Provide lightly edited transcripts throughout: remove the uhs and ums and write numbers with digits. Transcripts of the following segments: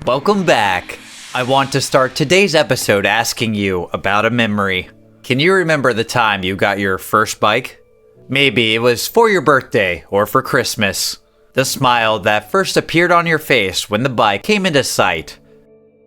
Welcome back. I want to start today's episode asking you about a memory. Can you remember the time you got your first bike? Maybe it was for your birthday or for Christmas. The smile that first appeared on your face when the bike came into sight.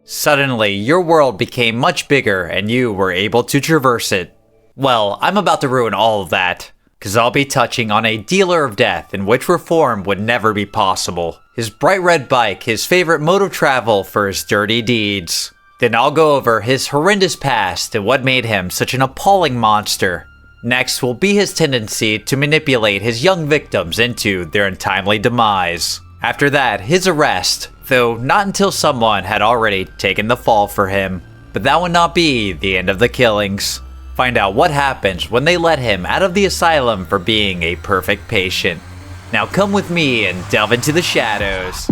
Suddenly, your world became much bigger and you were able to traverse it. Well, I'm about to ruin all of that, because I'll be touching on a dealer of death in which reform would never be possible. His bright red bike, his favorite mode of travel for his dirty deeds. Then I'll go over his horrendous past and what made him such an appalling monster. Next will be his tendency to manipulate his young victims into their untimely demise. After that, his arrest, though not until someone had already taken the fall for him. But that would not be the end of the killings. Find out what happens when they let him out of the asylum for being a perfect patient. Now come with me and delve into the shadows.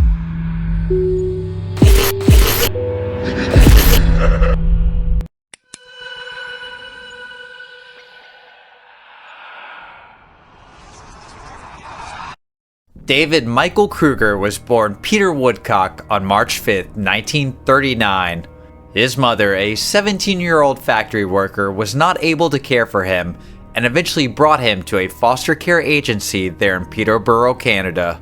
David Michael Krueger was born Peter Woodcock on March 5, 1939. His mother, a 17-year-old factory worker, was not able to care for him and eventually brought him to a foster care agency there in Peterborough, Canada.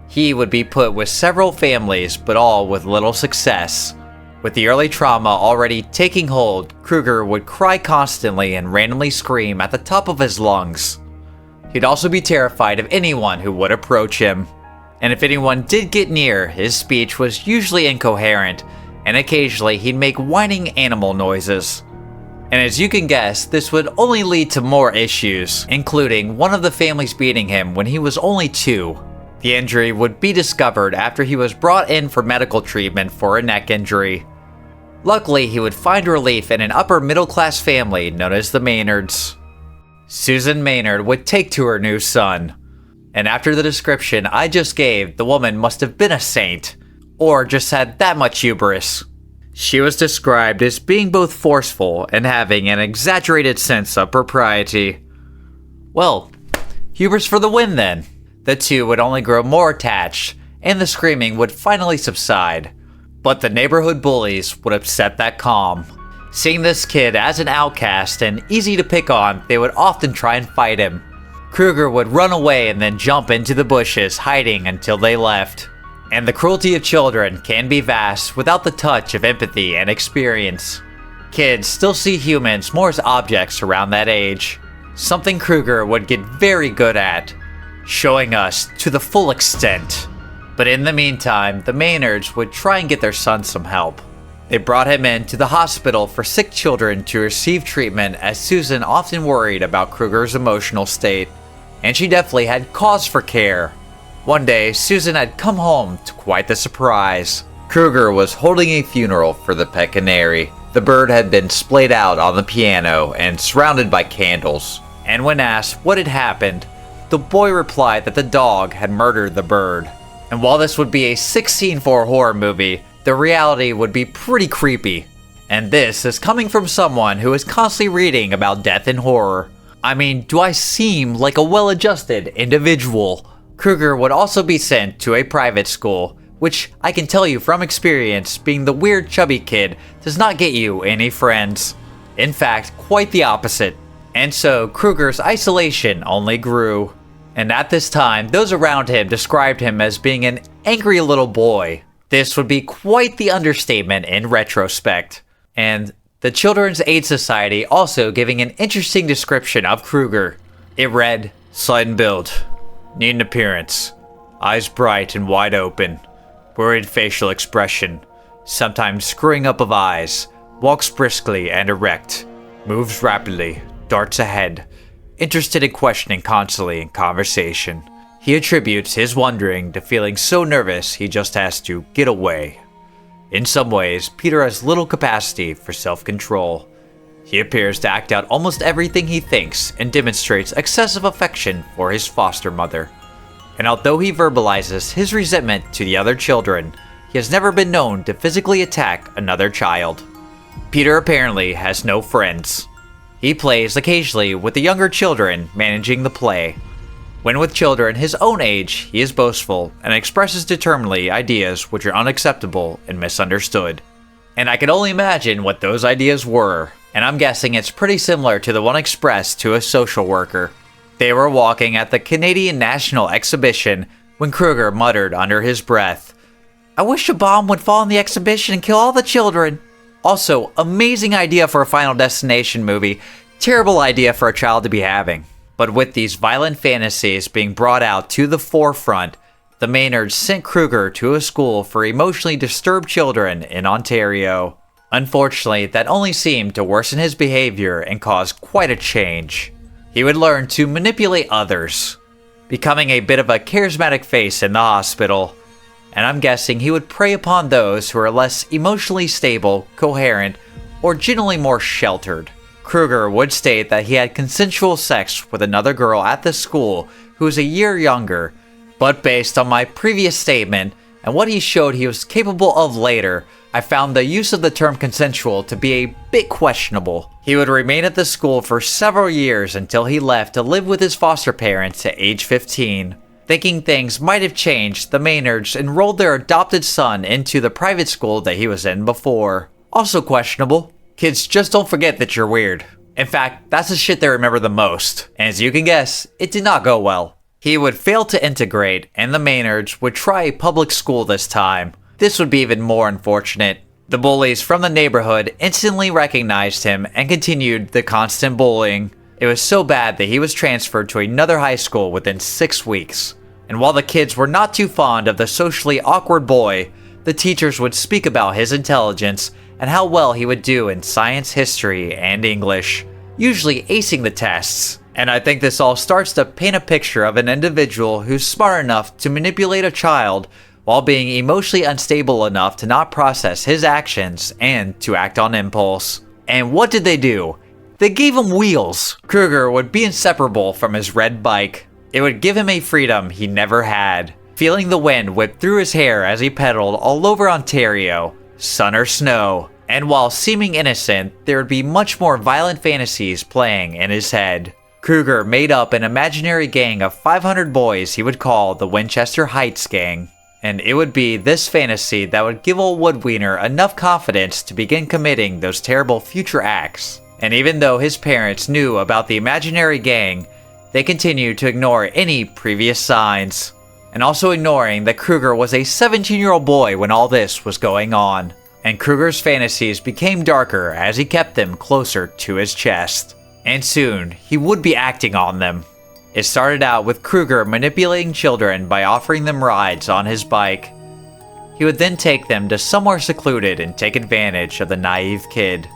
He would be put with several families, but all with little success. With the early trauma already taking hold, Krueger would cry constantly and randomly scream at the top of his lungs. He'd also be terrified of anyone who would approach him. And if anyone did get near, his speech was usually incoherent, and occasionally he'd make whining animal noises. And as you can guess, this would only lead to more issues, including one of the families beating him when he was only 2. The injury would be discovered after he was brought in for medical treatment for a neck injury. Luckily, he would find relief in an upper middle-class family known as the Maynards. Susan Maynard would take to her new son. And after the description I just gave, the woman must have been a saint, or just had that much hubris. She was described as being both forceful and having an exaggerated sense of propriety. Well, hubris for the win then. The two would only grow more attached, and the screaming would finally subside. But the neighborhood bullies would upset that calm. Seeing this kid as an outcast and easy to pick on, they would often try and fight him. Krueger would run away and then jump into the bushes, hiding until they left. And the cruelty of children can be vast without the touch of empathy and experience. Kids still see humans more as objects around that age. Something Krueger would get very good at, showing us to the full extent. But in the meantime, the Maynards would try and get their son some help. They brought him in to the hospital for sick children to receive treatment, as Susan often worried about Krueger's emotional state. And she definitely had cause for care. One day, Susan had come home to quite the surprise. Krueger was holding a funeral for the pet canary. The bird had been splayed out on the piano and surrounded by candles. And when asked what had happened, the boy replied that the dog had murdered the bird. And while this would be a 16 for a horror movie, the reality would be pretty creepy. And this is coming from someone who is constantly reading about death and horror. I mean, do I seem like a well-adjusted individual? Krueger would also be sent to a private school, which I can tell you from experience, being the weird chubby kid does not get you any friends. In fact, quite the opposite. And so Krueger's isolation only grew. And at this time, those around him described him as being an angry little boy. This would be quite the understatement in retrospect. And the Children's Aid Society also giving an interesting description of Krueger. It read, "Slight in build, neat in appearance, eyes bright and wide open, worried facial expression, sometimes screwing up of eyes, walks briskly and erect, moves rapidly, darts ahead, interested in questioning constantly in conversation. He attributes his wondering to feeling so nervous he just has to get away. In some ways, Peter has little capacity for self-control. He appears to act out almost everything he thinks and demonstrates excessive affection for his foster mother. And although he verbalizes his resentment to the other children, he has never been known to physically attack another child. Peter apparently has no friends. He plays occasionally with the younger children managing the play. When with children his own age, he is boastful and expresses determinedly ideas which are unacceptable and misunderstood. And I can only imagine what those ideas were, and I'm guessing it's pretty similar to the one expressed to a social worker. They were walking at the Canadian National Exhibition when Krueger muttered under his breath, "I wish a bomb would fall on the exhibition and kill all the children." Also, amazing idea for a Final Destination movie, terrible idea for a child to be having. But with these violent fantasies being brought out to the forefront, the Maynards sent Krueger to a school for emotionally disturbed children in Ontario. Unfortunately, that only seemed to worsen his behavior and cause quite a change. He would learn to manipulate others, becoming a bit of a charismatic face in the hospital. And I'm guessing he would prey upon those who are less emotionally stable, coherent, or generally more sheltered. Krueger would state that he had consensual sex with another girl at the school who was a year younger, but based on my previous statement and what he showed he was capable of later, I found the use of the term consensual to be a bit questionable. He would remain at the school for several years until he left to live with his foster parents at age 15. Thinking things might have changed, the Maynards enrolled their adopted son into the private school that he was in before. Also questionable. Kids just don't forget that you're weird. In fact, that's the shit they remember the most. And as you can guess, it did not go well. He would fail to integrate, and the Maynards would try a public school this time. This would be even more unfortunate. The bullies from the neighborhood instantly recognized him and continued the constant bullying. It was so bad that he was transferred to another high school within 6 weeks. And while the kids were not too fond of the socially awkward boy, the teachers would speak about his intelligence and how well he would do in science, history, and English, usually acing the tests. And I think this all starts to paint a picture of an individual who's smart enough to manipulate a child while being emotionally unstable enough to not process his actions and to act on impulse. And what did they do? They gave him wheels. Krueger would be inseparable from his red bike. It would give him a freedom he never had, feeling the wind whip through his hair as he pedaled all over Ontario, sun or snow. And while seeming innocent, there would be much more violent fantasies playing in his head. Krueger made up an imaginary gang of 500 boys he would call the Winchester Heights Gang. And it would be this fantasy that would give old Woodwiener enough confidence to begin committing those terrible future acts. And even though his parents knew about the imaginary gang, they continued to ignore any previous signs. And also ignoring that Krueger was a 17-year-old boy when all this was going on. And Krueger's fantasies became darker as he kept them closer to his chest. And soon, he would be acting on them. It started out with Krueger manipulating children by offering them rides on his bike. He would then take them to somewhere secluded and take advantage of the naive kid.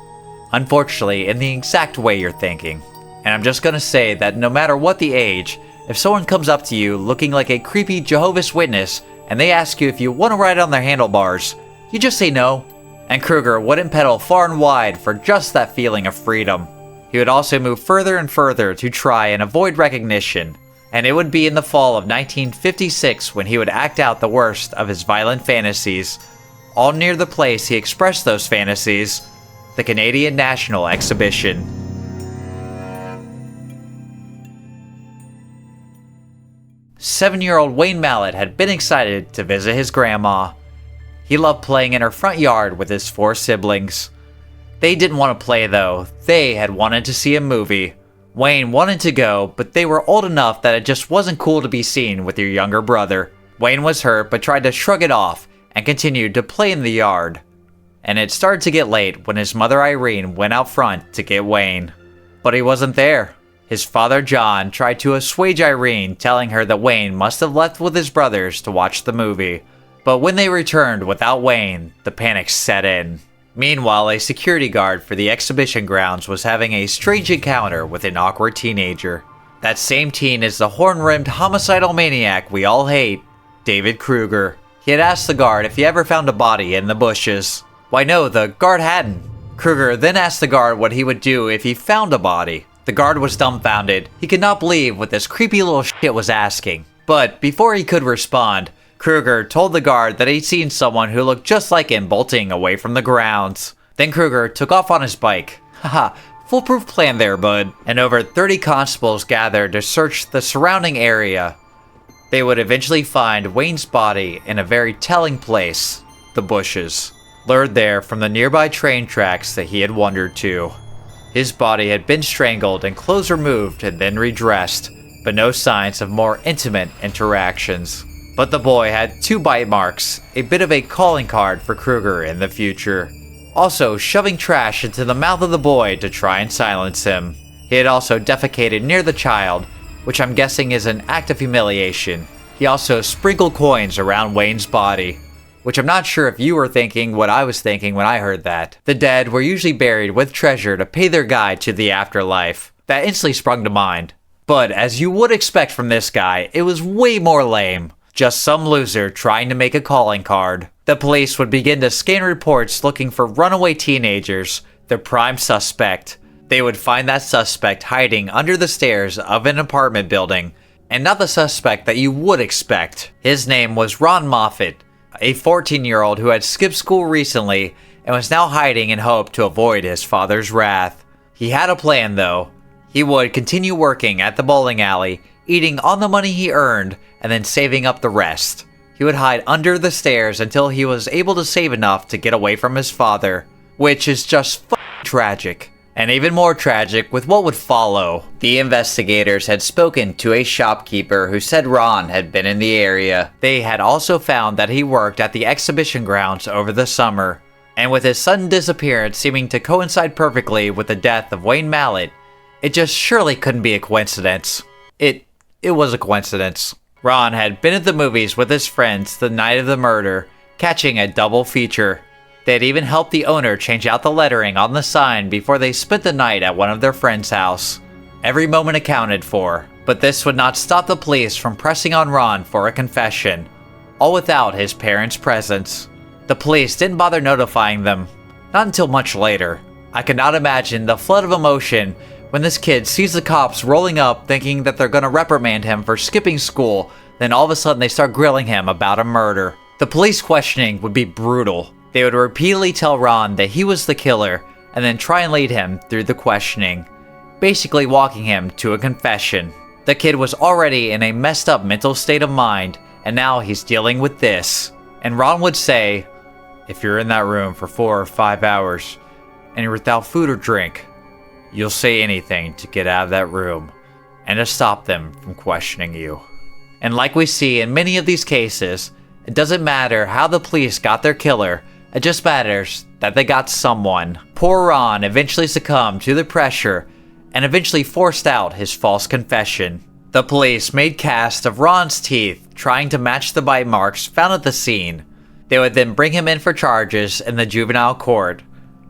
Unfortunately, in the exact way you're thinking. And I'm just gonna say that no matter what the age, if someone comes up to you looking like a creepy Jehovah's Witness and they ask you if you want to ride on their handlebars, you just say no. And Krueger wouldn't pedal far and wide for just that feeling of freedom. He would also move further and further to try and avoid recognition, and it would be in the fall of 1956 when he would act out the worst of his violent fantasies, all near the place he expressed those fantasies, the Canadian National Exhibition. Seven-year-old Wayne Mallett had been excited to visit his grandma. He loved playing in her front yard with his 4 siblings. They didn't want to play though, they had wanted to see a movie. Wayne wanted to go, but they were old enough that it just wasn't cool to be seen with your younger brother. Wayne was hurt but tried to shrug it off and continued to play in the yard. And it started to get late when his mother Irene went out front to get Wayne. But he wasn't there. His father John tried to assuage Irene, telling her that Wayne must have left with his brothers to watch the movie. But when they returned without Wayne, the panic set in. Meanwhile, a security guard for the exhibition grounds was having a strange encounter with an awkward teenager. That same teen is the horn-rimmed homicidal maniac we all hate, David Krueger. He had asked the guard if he ever found a body in the bushes. Why no, the guard hadn't. Krueger then asked the guard what he would do if he found a body. The guard was dumbfounded. He could not believe what this creepy little shit was asking. But before he could respond, Krueger told the guard that he'd seen someone who looked just like him bolting away from the grounds. Then Krueger took off on his bike. Haha, Foolproof plan there, bud. And over 30 constables gathered to search the surrounding area. They would eventually find Wayne's body in a very telling place, the bushes, lured there from the nearby train tracks that he had wandered to. His body had been strangled and clothes removed and then redressed, but no signs of more intimate interactions. But the boy had 2 bite marks, a bit of a calling card for Krueger in the future. Also, shoving trash into the mouth of the boy to try and silence him. He had also defecated near the child, which I'm guessing is an act of humiliation. He also sprinkled coins around Wayne's body, which I'm not sure if you were thinking what I was thinking when I heard that. The dead were usually buried with treasure to pay their guide to the afterlife. That instantly sprung to mind. But as you would expect from this guy, it was way more lame. Just some loser trying to make a calling card. The police would begin to scan reports looking for runaway teenagers, their prime suspect. They would find that suspect hiding under the stairs of an apartment building, and not the suspect that you would expect. His name was Ron Moffat, a 14-year-old who had skipped school recently and was now hiding in hope to avoid his father's wrath. He had a plan though. He would continue working at the bowling alley, eating on the money he earned, and then saving up the rest. He would hide under the stairs until he was able to save enough to get away from his father, which is just tragic. And even more tragic with what would follow. The investigators had spoken to a shopkeeper who said Ron had been in the area. They had also found that he worked at the exhibition grounds over the summer. And with his sudden disappearance seeming to coincide perfectly with the death of Wayne Mallett, it just surely couldn't be a coincidence. It was a coincidence. Ron had been at the movies with his friends the night of the murder, catching a double feature. They had even helped the owner change out the lettering on the sign before they spent the night at one of their friends' house. Every moment accounted for, but this would not stop the police from pressing on Ron for a confession, all without his parents' presence. The police didn't bother notifying them, not until much later. I could not imagine the flood of emotion when this kid sees the cops rolling up thinking that they're gonna reprimand him for skipping school, then all of a sudden they start grilling him about a murder. The police questioning would be brutal. They would repeatedly tell Ron that he was the killer, and then try and lead him through the questioning, basically walking him to a confession. The kid was already in a messed up mental state of mind, and now he's dealing with this. And Ron would say, "If you're in that room for 4 or 5 hours, and you're without food or drink, you'll say anything to get out of that room, and to stop them from questioning you." And like we see in many of these cases, it doesn't matter how the police got their killer, it just matters that they got someone. Poor Ron eventually succumbed to the pressure and eventually forced out his false confession. The police made casts of Ron's teeth, trying to match the bite marks found at the scene. They would then bring him in for charges in the juvenile court.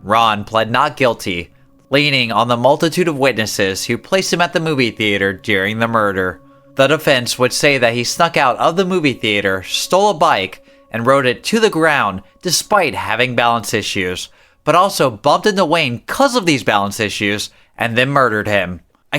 Ron pled not guilty, leaning on the multitude of witnesses who placed him at the movie theater during the murder. The defense would say that he snuck out of the movie theater, stole a bike, and rode it to the ground despite having balance issues, but also bumped into Wayne because of these balance issues, and then murdered him. I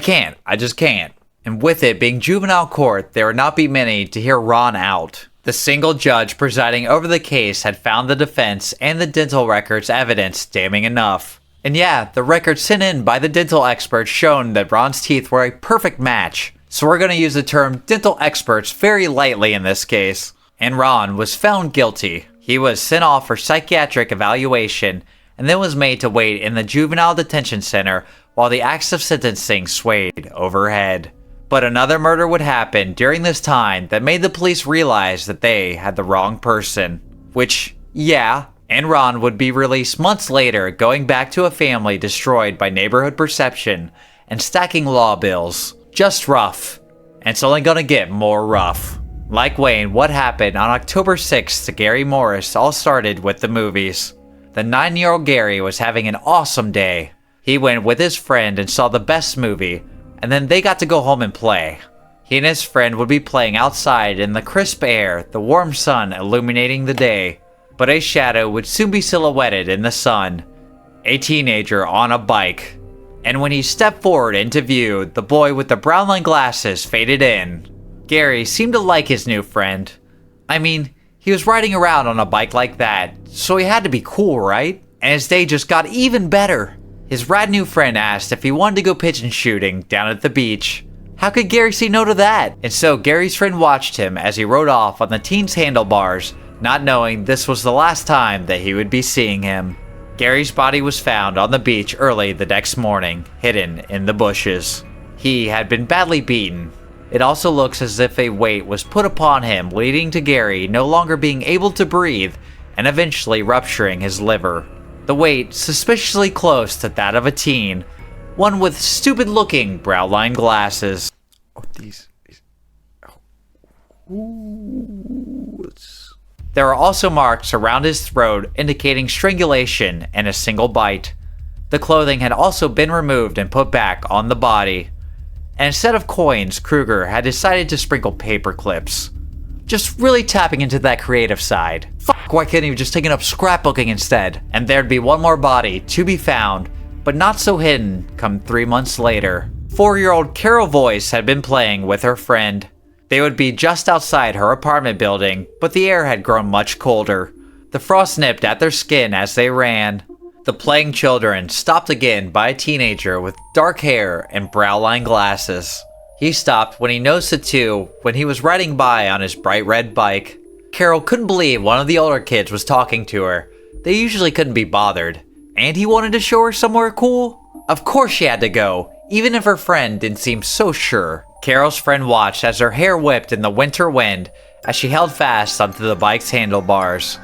just can't. And with it being juvenile court, there would not be many to hear Ron out. The single judge presiding over the case had found the defense and the dental records evidence damning enough. And yeah, the records sent in by the dental experts shown that Ron's teeth were a perfect match. So we're going to use the term dental experts very lightly in this case. And Ron was found guilty. He was sent off for psychiatric evaluation and then was made to wait in the juvenile detention center while the axe of sentencing swayed overhead. But another murder would happen during this time that made the police realize that they had the wrong person. Which, yeah, and Ron would be released months later, going back to a family destroyed by neighborhood perception and stacking law bills. Just rough. And it's only gonna get more rough. Like Wayne, what happened on October 6th to Gary Morris all started with the movies. The 9-year-old Gary was having an awesome day. He went with his friend and saw the best movie, and then they got to go home and play. He and his friend would be playing outside in the crisp air, the warm sun illuminating the day. But a shadow would soon be silhouetted in the sun. A teenager on a bike. And when he stepped forward into view, the boy with the brown line glasses faded in. Gary seemed to like his new friend. I mean, he was riding around on a bike like that, so he had to be cool, right? And his day just got even better. His rad new friend asked if he wanted to go pigeon shooting down at the beach. How could Gary say no to that? And so Gary's friend watched him as he rode off on the teen's handlebars, not knowing this was the last time that he would be seeing him. Gary's body was found on the beach early the next morning, hidden in the bushes. He had been badly beaten. It also looks as if a weight was put upon him, leading to Gary no longer being able to breathe and eventually rupturing his liver. The weight suspiciously close to that of a teen, one with stupid-looking brow-lined glasses. There are also marks around his throat indicating strangulation and a single bite. The clothing had also been removed and put back on the body. And instead of coins, Krueger had decided to sprinkle paper clips. Just really tapping into that creative side. Fuck, why couldn't he just taken up scrapbooking instead? And there'd be one more body to be found, but not so hidden, come 3 months later. 4-year-old Carol Voice had been playing with her friend. They would be just outside her apartment building, but the air had grown much colder. The frost nipped at their skin as they ran. The playing children stopped again by a teenager with dark hair and brow-lined glasses. He stopped when he noticed the two when he was riding by on his bright red bike. Carol couldn't believe one of the older kids was talking to her. They usually couldn't be bothered. And he wanted to show her somewhere cool? Of course she had to go, even if her friend didn't seem so sure. Carol's friend watched as her hair whipped in the winter wind as she held fast onto the bike's handlebars.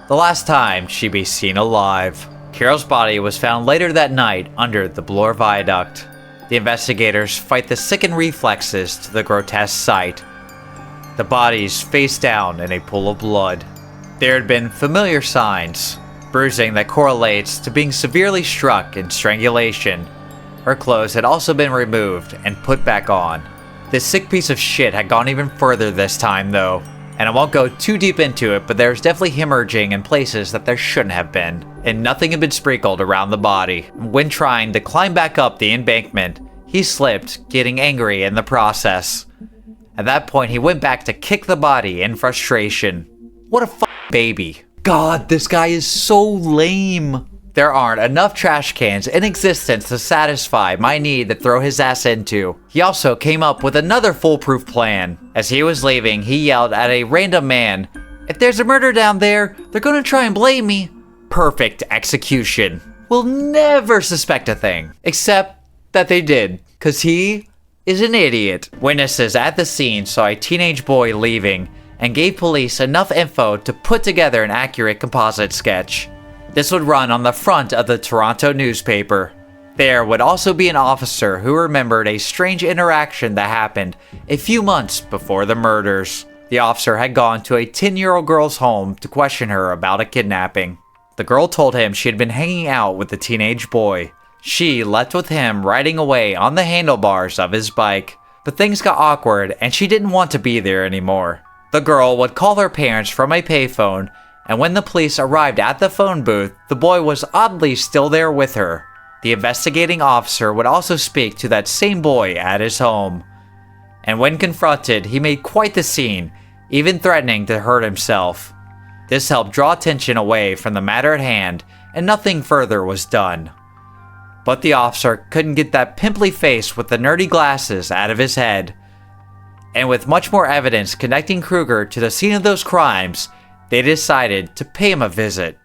The last time she'd be seen alive. Carol's body was found later that night under the Bloor Viaduct. The investigators fight the sickened reflexes to the grotesque sight. The body's face down in a pool of blood. There had been familiar signs, bruising that correlates to being severely struck in strangulation. Her clothes had also been removed and put back on. This sick piece of shit had gone even further this time though, and I won't go too deep into it, but there's definitely hemorrhaging in places that there shouldn't have been, and nothing had been sprinkled around the body. When trying to climb back up the embankment, he slipped, getting angry in the process. At that point, he went back to kick the body in frustration. What a baby. God, this guy is so lame. There aren't enough trash cans in existence to satisfy my need to throw his ass into. He also came up with another foolproof plan. As he was leaving, he yelled at a random man, "If there's a murder down there, they're gonna try and blame me." Perfect execution. We'll never suspect a thing. Except that they did, cause he is an idiot. Witnesses at the scene saw a teenage boy leaving and gave police enough info to put together an accurate composite sketch. This would run on the front of the Toronto newspaper. There would also be an officer who remembered a strange interaction that happened a few months before the murders. The officer had gone to a 10-year-old girl's home to question her about a kidnapping. The girl told him she had been hanging out with the teenage boy. She left with him riding away on the handlebars of his bike, but things got awkward and she didn't want to be there anymore. The girl would call her parents from a payphone, and when the police arrived at the phone booth, the boy was oddly still there with her. The investigating officer would also speak to that same boy at his home. And when confronted, he made quite the scene, even threatening to hurt himself. This helped draw attention away from the matter at hand, and nothing further was done. But the officer couldn't get that pimply face with the nerdy glasses out of his head. And with much more evidence connecting Krueger to the scene of those crimes, they decided to pay him a visit.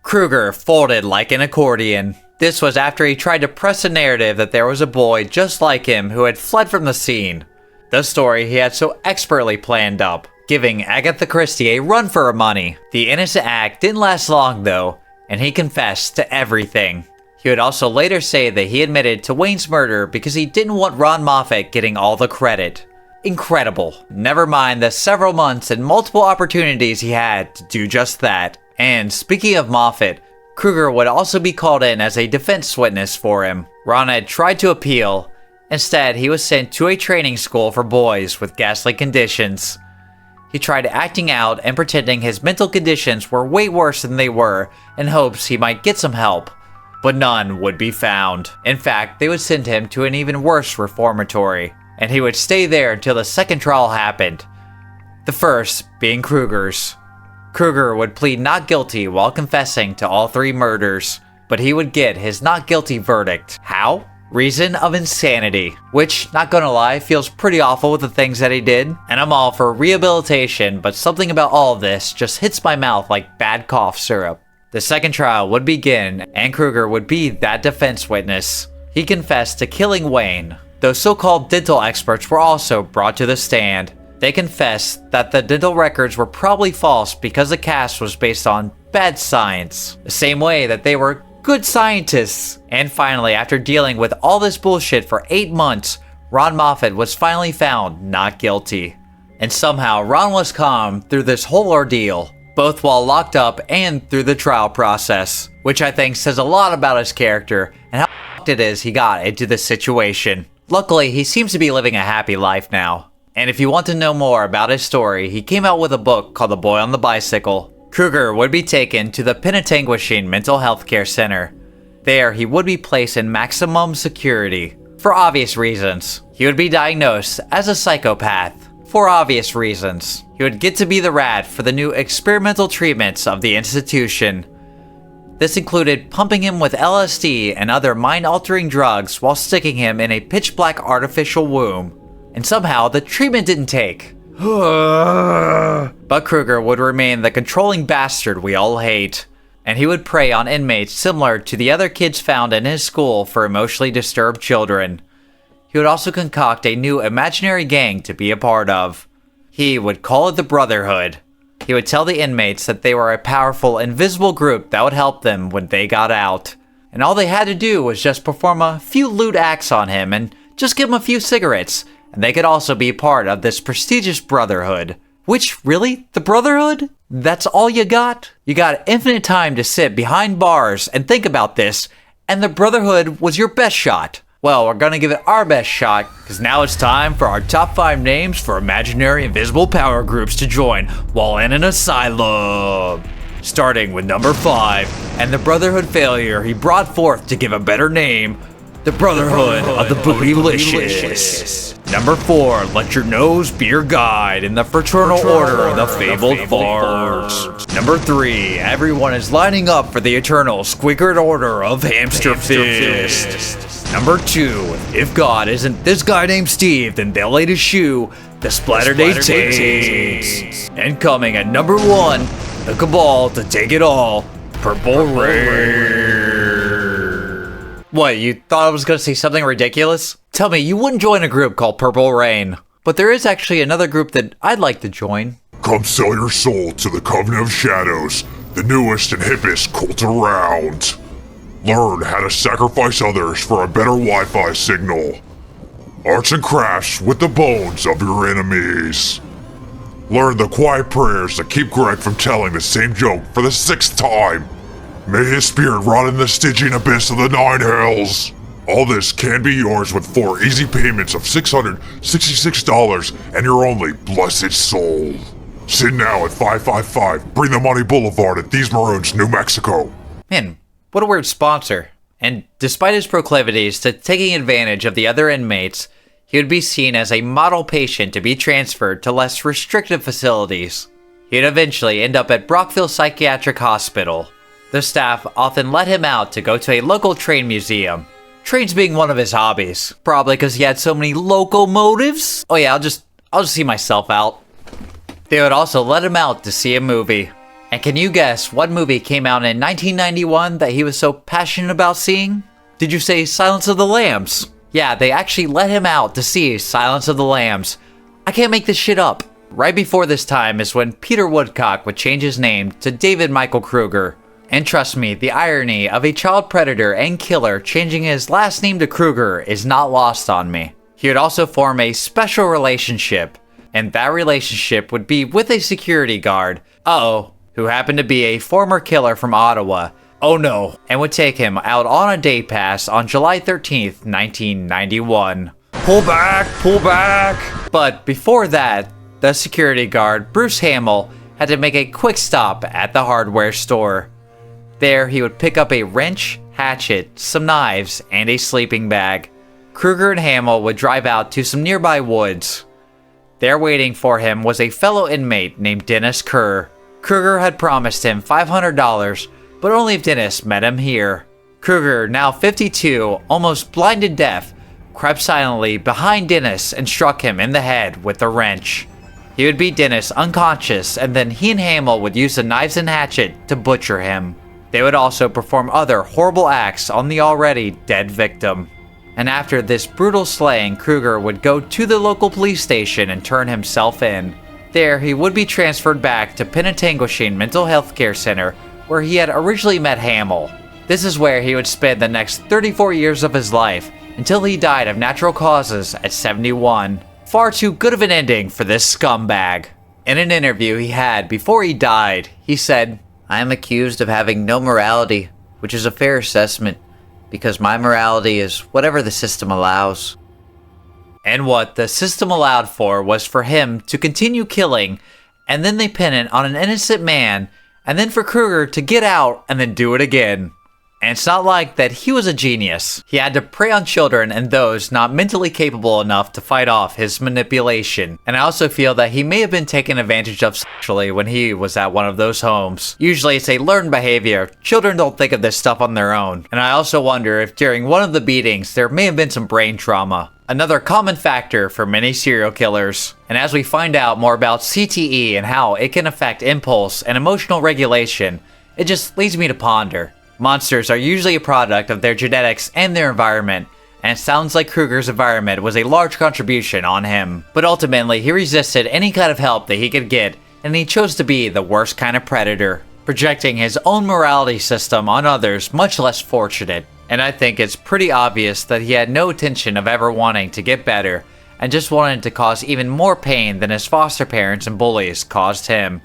Krueger folded like an accordion. This was after he tried to press a narrative that there was a boy just like him who had fled from the scene. The story he had so expertly planned up, giving Agatha Christie a run for her money. The innocent act didn't last long though, and he confessed to everything. He would also later say that he admitted to Wayne's murder because he didn't want Ron Moffat getting all the credit. Incredible. Never mind the several months and multiple opportunities he had to do just that. And speaking of Moffat, Krueger would also be called in as a defense witness for him. Ron had tried to appeal. Instead, he was sent to a training school for boys with ghastly conditions. He tried acting out and pretending his mental conditions were way worse than they were in hopes he might get some help. But none would be found. In fact, they would send him to an even worse reformatory, and he would stay there until the second trial happened. The first being Krueger's. Krueger would plead not guilty while confessing to all 3 murders. but he would get his not guilty verdict. How? Reason of insanity, which, not gonna lie, feels pretty awful with the things that he did. And I'm all for rehabilitation, but something about all of this just hits my mouth like bad cough syrup. The second trial would begin, and Krueger would be that defense witness. He confessed to killing Wayne. Those so-called dental experts were also brought to the stand. They confessed that the dental records were probably false because the cast was based on bad science, the same way that they were good scientists. And finally, after dealing with all this bullshit for 8 months, Ron Moffat was finally found not guilty. And somehow Ron was calm through this whole ordeal, both while locked up and through the trial process, which I think says a lot about his character and how f***ed it is he got into this situation. Luckily, he seems to be living a happy life now. And if you want to know more about his story, he came out with a book called The Boy on the Bicycle. Krueger would be taken to the Penetanguishing Mental Health Care Center. There, he would be placed in maximum security. For obvious reasons. He would be diagnosed as a psychopath. For obvious reasons. He would get to be the rat for the new experimental treatments of the institution. This included pumping him with LSD and other mind-altering drugs while sticking him in a pitch-black artificial womb. And somehow, the treatment didn't take. But Krueger would remain the controlling bastard we all hate, and he would prey on inmates similar to the other kids found in his school for emotionally disturbed children. He would also concoct a new imaginary gang to be a part of. He would call it the Brotherhood. He would tell the inmates that they were a powerful, invisible group that would help them when they got out. And all they had to do was just perform a few lewd acts on him and just give him a few cigarettes, and they could also be part of this prestigious Brotherhood. Which, really? The Brotherhood? That's all you got? You got infinite time to sit behind bars and think about this, and the Brotherhood was your best shot. Well, we're gonna give it our best shot, because now it's time for our top 5 names for imaginary invisible power groups to join while in an asylum. Starting with number 5, and the Brotherhood failure he brought forth to give a better name, the Brotherhood of the Bootylicious. Number 4, let your nose be your guide in the Fraternal Order of the Fabled Farts. Number 3, everyone is lining up for the eternal Squiggered Order of Hamster Fist. Number 2, if God isn't this guy named Steve, then they'll eat his shoe, the Splatter Day Taints. And coming at number 1, the Cabal to take it all, Purple Rain. What, you thought I was gonna say something ridiculous? Tell me, you wouldn't join a group called Purple Rain. But there is actually another group that I'd like to join. Come sell your soul to the Covenant of Shadows, the newest and hippest cult around. Learn how to sacrifice others for a better Wi-Fi signal. Arts and crafts with the bones of your enemies. Learn the quiet prayers that keep Greg from telling the same joke for the 6th time. May his spirit rot in the Stygian abyss of the 9 hells. All this can be yours with 4 easy payments of $666 and your only blessed soul. Sit now at 555 Bring the Money Boulevard at These Maroons, New Mexico. Man, what a weird sponsor. And despite his proclivities to taking advantage of the other inmates, he would be seen as a model patient to be transferred to less restrictive facilities. He'd eventually end up at Brockville Psychiatric Hospital. The staff often let him out to go to a local train museum. Trains being one of his hobbies. Probably because he had so many locomotives. Oh yeah, I'll just see myself out. They would also let him out to see a movie. And can you guess what movie came out in 1991 that he was so passionate about seeing? Did you say Silence of the Lambs? Yeah, they actually let him out to see Silence of the Lambs. I can't make this shit up. Right before this time is when Peter Woodcock would change his name to David Michael Krueger. And trust me, the irony of a child predator and killer changing his last name to Krueger is not lost on me. He would also form a special relationship, and that relationship would be with a security guard, who happened to be a former killer from Ottawa. Oh no, and would take him out on a day pass on July 13th, 1991. Pull back! But before that, the security guard, Bruce Hamill, had to make a quick stop at the hardware store. There, he would pick up a wrench, hatchet, some knives, and a sleeping bag. Krueger and Hamill would drive out to some nearby woods. There waiting for him was a fellow inmate named Dennis Kerr. Krueger had promised him $500, but only if Dennis met him here. Krueger, now 52, almost blind and deaf, crept silently behind Dennis and struck him in the head with a wrench. He would beat Dennis unconscious, and then he and Hamill would use the knives and hatchet to butcher him. They would also perform other horrible acts on the already dead victim. And after this brutal slaying, Krueger would go to the local police station and turn himself in. There, he would be transferred back to Penetanguishene Mental Health Care Center, where he had originally met Hamill. This is where he would spend the next 34 years of his life, until he died of natural causes at 71. Far too good of an ending for this scumbag. In an interview he had before he died, he said, "I am accused of having no morality, which is a fair assessment, because my morality is whatever the system allows." And what the system allowed for was for him to continue killing, and then they pin it on an innocent man, and then for Krueger to get out and then do it again. And it's not like that he was a genius. He had to prey on children and those not mentally capable enough to fight off his manipulation. And I also feel that he may have been taken advantage of sexually when he was at one of those homes. Usually it's a learned behavior. Children don't think of this stuff on their own. And I also wonder if during one of the beatings there may have been some brain trauma. Another common factor for many serial killers. And as we find out more about CTE and how it can affect impulse and emotional regulation, it just leads me to ponder. Monsters are usually a product of their genetics and their environment, and it sounds like Krueger's environment was a large contribution on him. But ultimately, he resisted any kind of help that he could get, and he chose to be the worst kind of predator, projecting his own morality system on others much less fortunate. And I think it's pretty obvious that he had no intention of ever wanting to get better, and just wanted to cause even more pain than his foster parents and bullies caused him.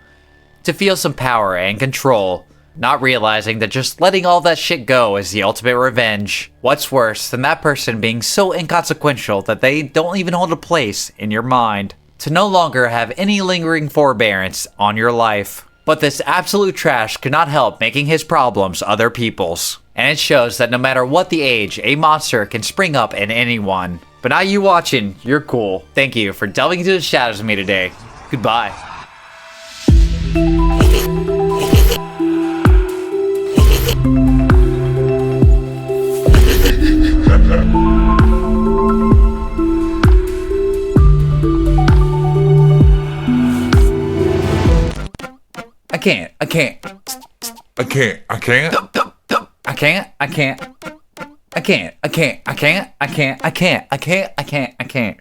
To feel some power and control, not realizing that just letting all that shit go is the ultimate revenge. What's worse than that person being so inconsequential that they don't even hold a place in your mind? To no longer have any lingering forbearance on your life. But this absolute trash could not help making his problems other people's. And it shows that no matter what the age, a monster can spring up in anyone. But now you watching, you're cool. Thank you for delving into the shadows with me today. Goodbye. I can't. I can't. I can't.